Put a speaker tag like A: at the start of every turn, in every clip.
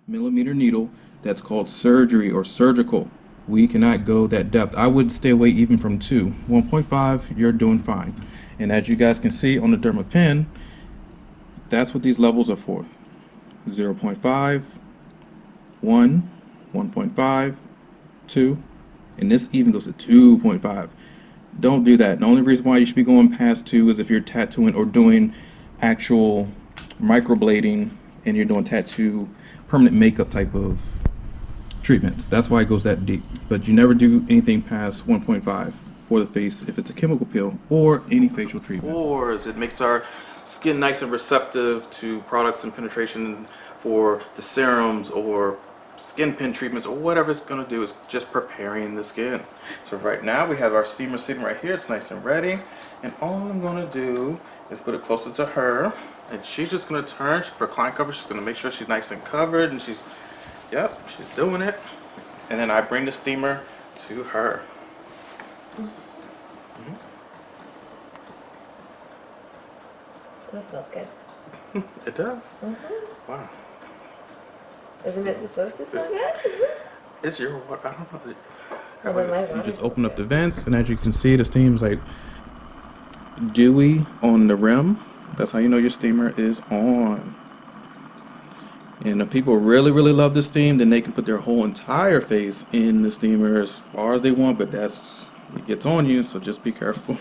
A: millimeter needle that's called surgery or surgical. We cannot go that depth. I would stay away even from 2. 1.5, you're doing fine. And as you guys can see on the derma pen, that's what these levels are for. 0.5, 1, 1.5, 2, and this even goes to 2.5. Don't do that. The only reason why you should be going past 2 is if you're tattooing or doing actual microblading and you're doing tattoo, permanent makeup type of treatments. That's why it goes that deep. But you never do anything past 1.5 for the face if it's a chemical peel or any facial treatment. Pores, it makes our skin nice and receptive to products and penetration for the serums or skin pin treatments or whatever it's going to do. Is just preparing the skin. So right now we have our steamer sitting right here. It's nice and ready, and all I'm going to do is put it closer to her, and she's just going to turn for client coverage. She's going to make sure she's nice and covered, and she's doing it. And then I bring the steamer to her.
B: That smells good.
A: It does. Wow.
B: Isn't it supposed to smell good?
A: It's your water. I don't know. You just open up the vents, and as you can see, the steam's like dewy on the rim. That's how you know your steamer is on. And if people really, really love the steam, then they can put their whole entire face in the steamer as far as they want, but it gets on you, so just be careful.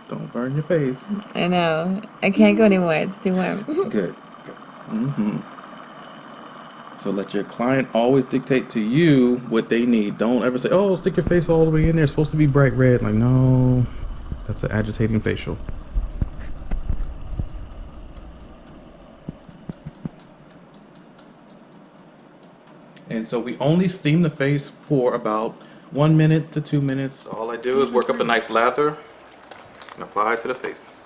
A: Don't burn your face.
B: I know. I can't go anymore. It's too warm.
A: Good. So let your client always dictate to you what they need. Don't ever say, oh, stick your face all the way in there. It's supposed to be bright red. Like, no, that's an agitating facial. And so we only steam the face for about 1 minute to 2 minutes. All I do is work up a nice lather and apply it to the face.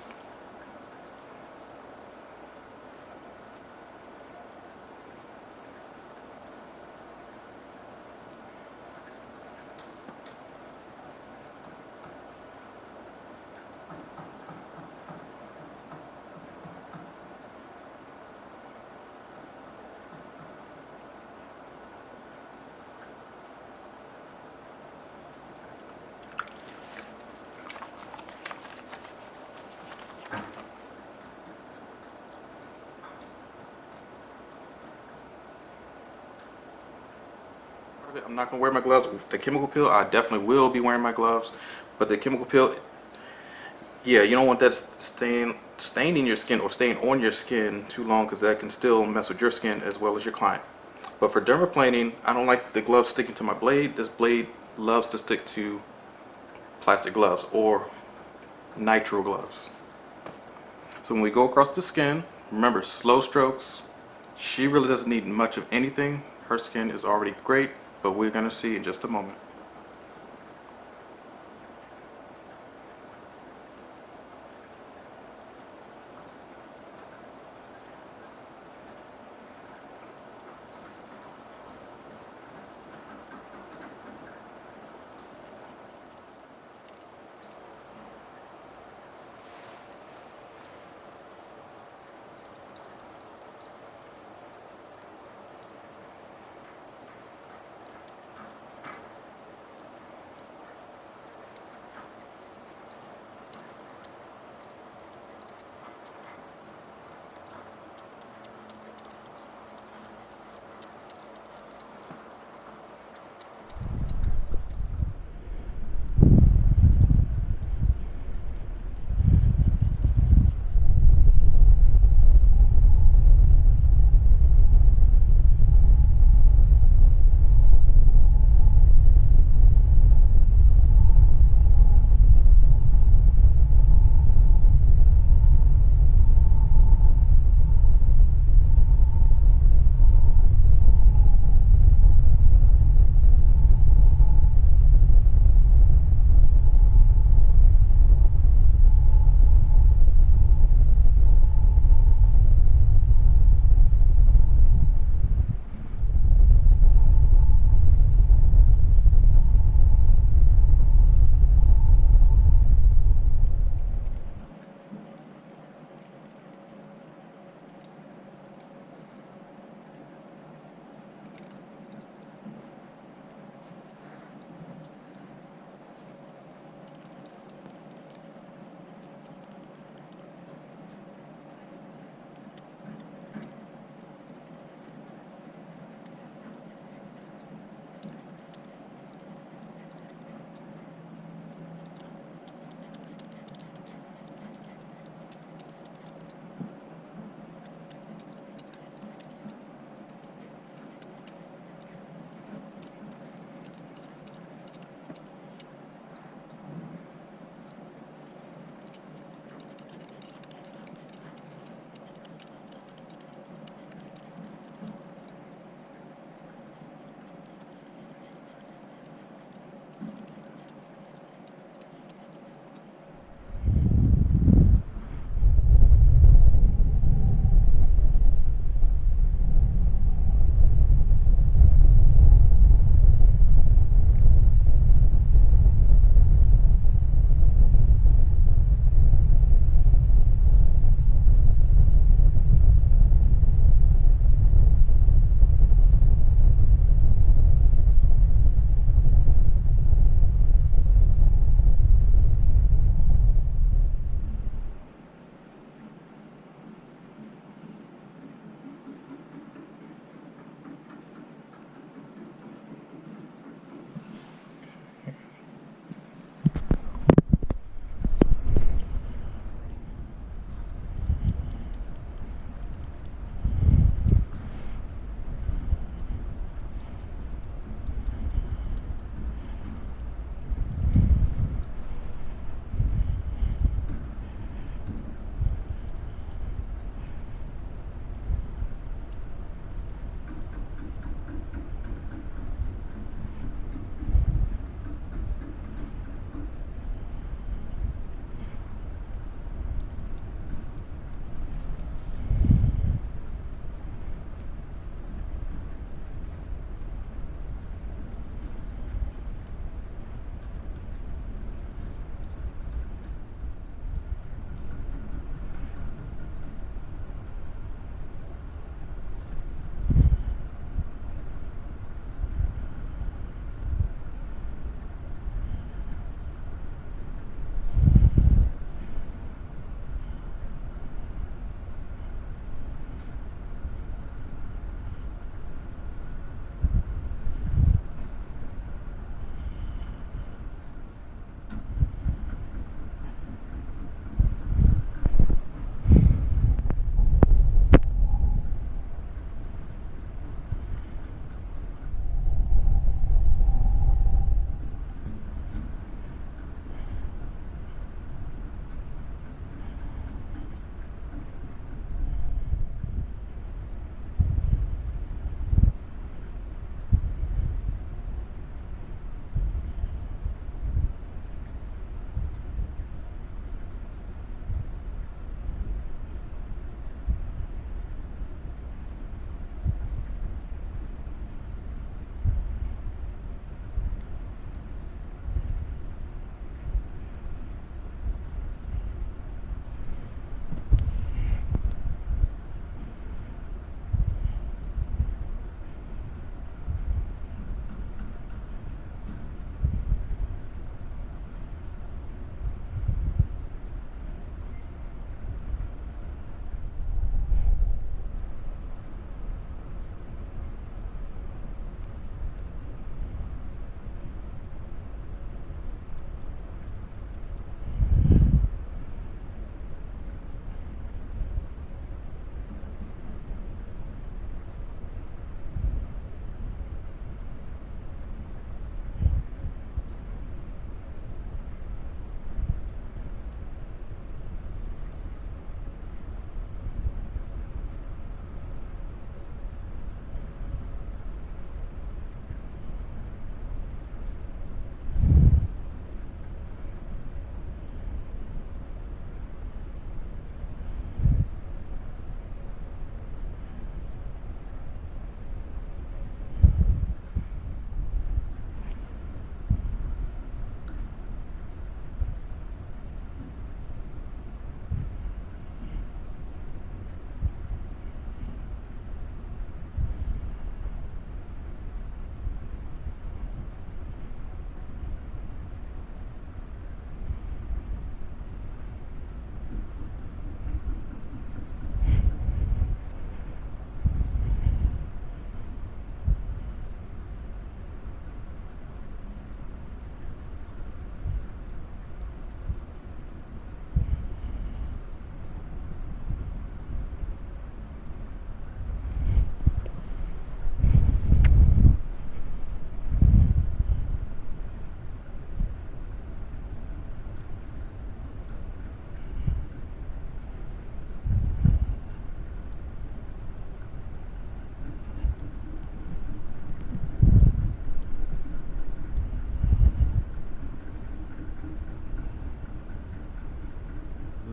A: I'm not gonna wear my gloves. The chemical peel, I definitely will be wearing my gloves. But the chemical peel, yeah, you don't want that staining your skin or staying on your skin too long, because that can still mess with your skin as well as your client. But for dermaplaning, I don't like the gloves sticking to my blade. This blade loves to stick to plastic gloves or nitrile gloves. So when we go across the skin, remember, slow strokes. She really doesn't need much of anything. Her skin is already great, but we're going to see in just a moment.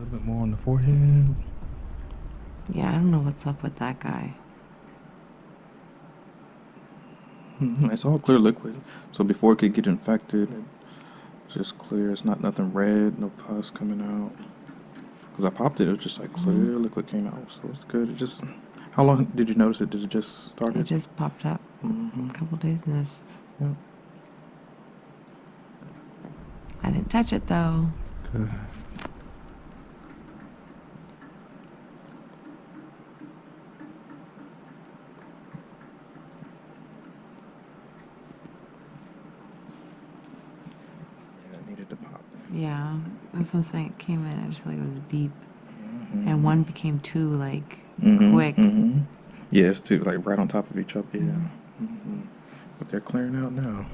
A: little bit more on the forehead.
C: Yeah, I don't know what's up with that guy.
A: It's all clear liquid. So before it could get infected, it's just clear. It's not nothing red, no pus coming out. Because I popped it, it was just like clear liquid came out. So it's good. It just, how long did you notice it? Did it just start?
C: It just popped up a couple days in this.
A: Yep.
C: I didn't touch it though.
A: Good. It needed to pop.
C: Yeah, that's what I'm saying. It came in. I just feel like it was deep, and one became too like quick.
A: Yeah, it's too like right on top of each other. Yeah. But they're clearing out now.